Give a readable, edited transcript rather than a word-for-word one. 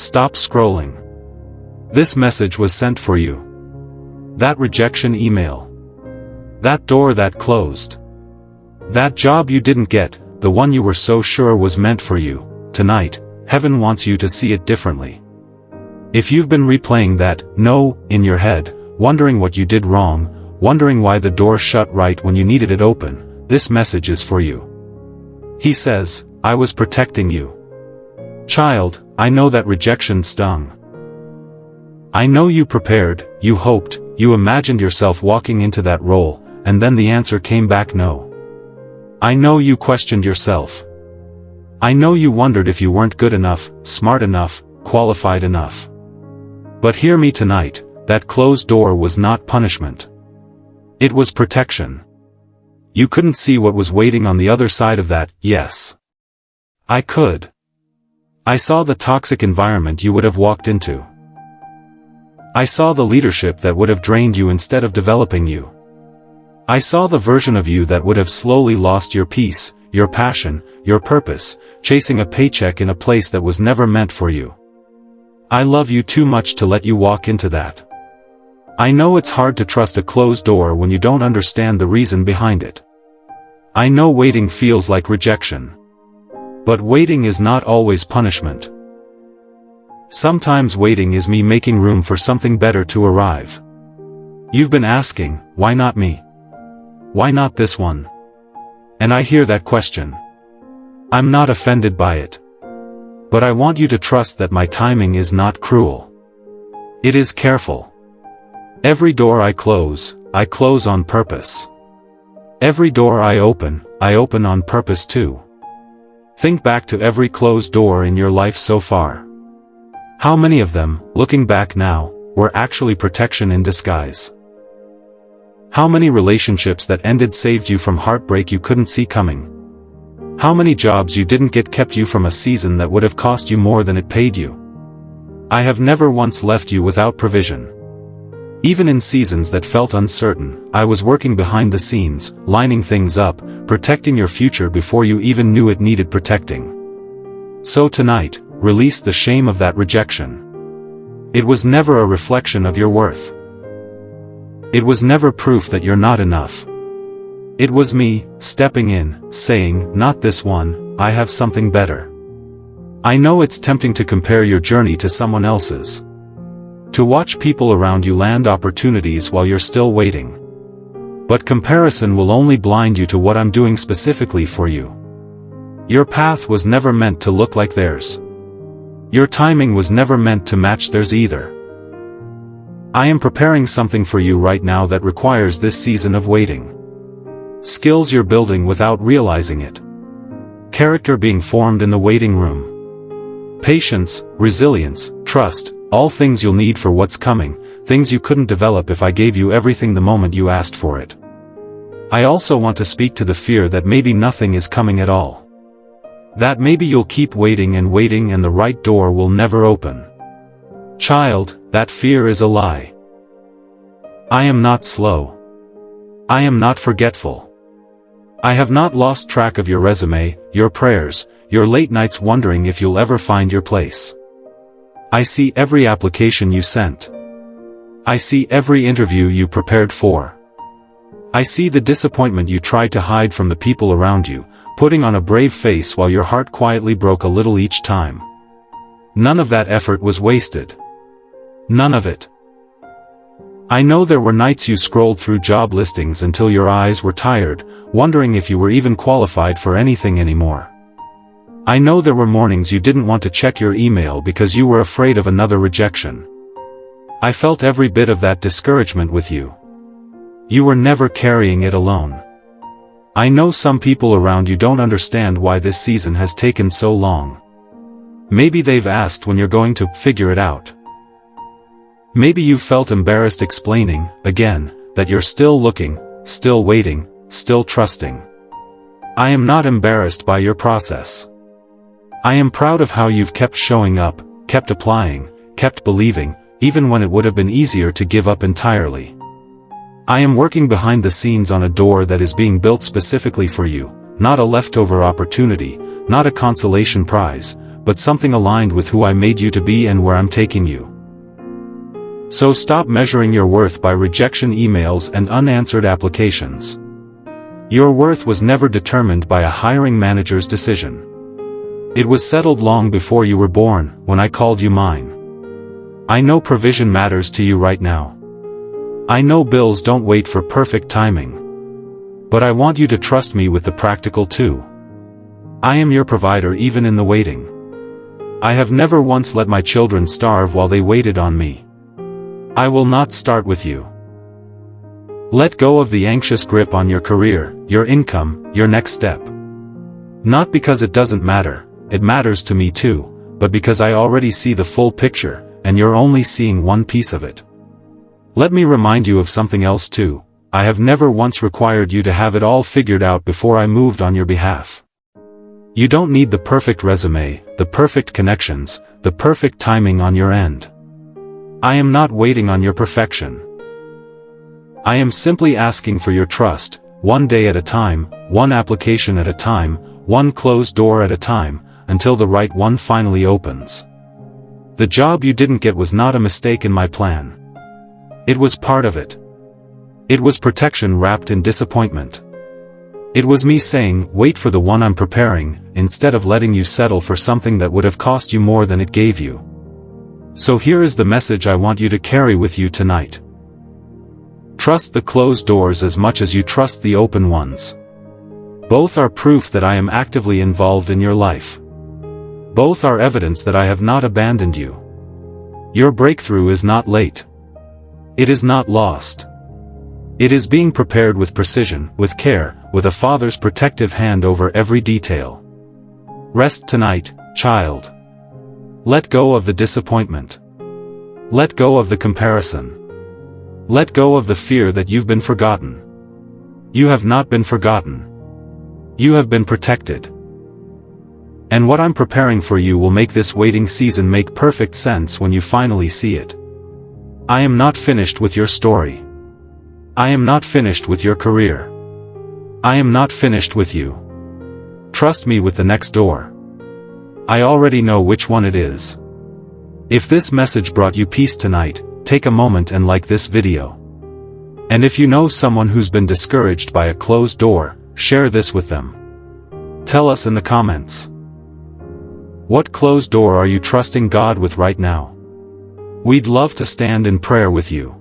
stop scrolling. This message was sent for you. That rejection email. That door that closed. That job you didn't get, the one you were so sure was meant for you. Tonight, heaven wants you to see it differently. If you've been replaying that no in your head, wondering what you did wrong, wondering why the door shut right when you needed it open, this message is for you. He says, I was protecting you. Child, I know that rejection stung. I know you prepared, you hoped, you imagined yourself walking into that role, and then the answer came back no. I know you questioned yourself. I know you wondered if you weren't good enough, smart enough, qualified enough. But hear me tonight, that closed door was not punishment. It was protection. You couldn't see what was waiting on the other side of that, yes. I could. I saw the toxic environment you would have walked into. I saw the leadership that would have drained you instead of developing you. I saw the version of you that would have slowly lost your peace, your passion, your purpose, chasing a paycheck in a place that was never meant for you. I love you too much to let you walk into that. I know it's hard to trust a closed door when you don't understand the reason behind it. I know waiting feels like rejection. But waiting is not always punishment. Sometimes waiting is me making room for something better to arrive. You've been asking, why not me? Why not this one? And I hear that question. I'm not offended by it. But I want you to trust that my timing is not cruel. It is careful. Every door I close on purpose. Every door I open on purpose too. Think back to every closed door in your life so far. How many of them, looking back now, were actually protection in disguise? How many relationships that ended saved you from heartbreak you couldn't see coming? How many jobs you didn't get kept you from a season that would have cost you more than it paid you? I have never once left you without provision. Even in seasons that felt uncertain, I was working behind the scenes, lining things up, protecting your future before you even knew it needed protecting. So tonight, release the shame of that rejection. It was never a reflection of your worth. It was never proof that you're not enough. It was me, stepping in, saying, not this one, I have something better. I know it's tempting to compare your journey to someone else's. To watch people around you land opportunities while you're still waiting. But comparison will only blind you to what I'm doing specifically for you. Your path was never meant to look like theirs. Your timing was never meant to match theirs either. I am preparing something for you right now that requires this season of waiting. Skills you're building without realizing it. Character being formed in the waiting room. Patience, resilience, trust, all things you'll need for what's coming, things you couldn't develop if I gave you everything the moment you asked for it. I also want to speak to the fear that maybe nothing is coming at all. That maybe you'll keep waiting and the right door will never open. Child, that fear is a lie. I am not slow. I am not forgetful. I have not lost track of your resume, your prayers, your late nights wondering if you'll ever find your place. I see every application you sent. I see every interview you prepared for. I see the disappointment you tried to hide from the people around you, putting on a brave face while your heart quietly broke a little each time. None of that effort was wasted. None of it. I know there were nights you scrolled through job listings until your eyes were tired, wondering if you were even qualified for anything anymore. I know there were mornings you didn't want to check your email because you were afraid of another rejection. I felt every bit of that discouragement with you. You were never carrying it alone. I know some people around you don't understand why this season has taken so long. Maybe they've asked when you're going to figure it out. Maybe you felt embarrassed explaining, again, that you're still looking, still waiting, still trusting. I am not embarrassed by your process. I am proud of how you've kept showing up, kept applying, kept believing, even when it would have been easier to give up entirely. I am working behind the scenes on a door that is being built specifically for you, not a leftover opportunity, not a consolation prize, but something aligned with who I made you to be and where I'm taking you. So stop measuring your worth by rejection emails and unanswered applications. Your worth was never determined by a hiring manager's decision. It was settled long before you were born, when I called you mine. I know provision matters to you right now. I know bills don't wait for perfect timing. But I want you to trust me with the practical too. I am your provider even in the waiting. I have never once let my children starve while they waited on me. I will not start with you. Let go of the anxious grip on your career, your income, your next step. Not because it doesn't matter, it matters to me too, but because I already see the full picture, and you're only seeing one piece of it. Let me remind you of something else too. I have never once required you to have it all figured out before I moved on your behalf. You don't need the perfect resume, the perfect connections, the perfect timing on your end. I am not waiting on your perfection. I am simply asking for your trust, one day at a time, one application at a time, one closed door at a time, until the right one finally opens. The job you didn't get was not a mistake in my plan. It was part of it. It was protection wrapped in disappointment. It was me saying, wait for the one I'm preparing, instead of letting you settle for something that would have cost you more than it gave you. So here is the message I want you to carry with you tonight. Trust the closed doors as much as you trust the open ones. Both are proof that I am actively involved in your life. Both are evidence that I have not abandoned you. Your breakthrough is not late. It is not lost. It is being prepared with precision, with care, with a father's protective hand over every detail. Rest tonight, child. Let go of the disappointment. Let go of the comparison. Let go of the fear that you've been forgotten. You have not been forgotten. You have been protected. And what I'm preparing for you will make this waiting season make perfect sense when you finally see it. I am not finished with your story. I am not finished with your career. I am not finished with you. Trust me with the next door. I already know which one it is. If this message brought you peace tonight, take a moment and like this video. And if you know someone who's been discouraged by a closed door, share this with them. Tell us in the comments. What closed door are you trusting God with right now? We'd love to stand in prayer with you.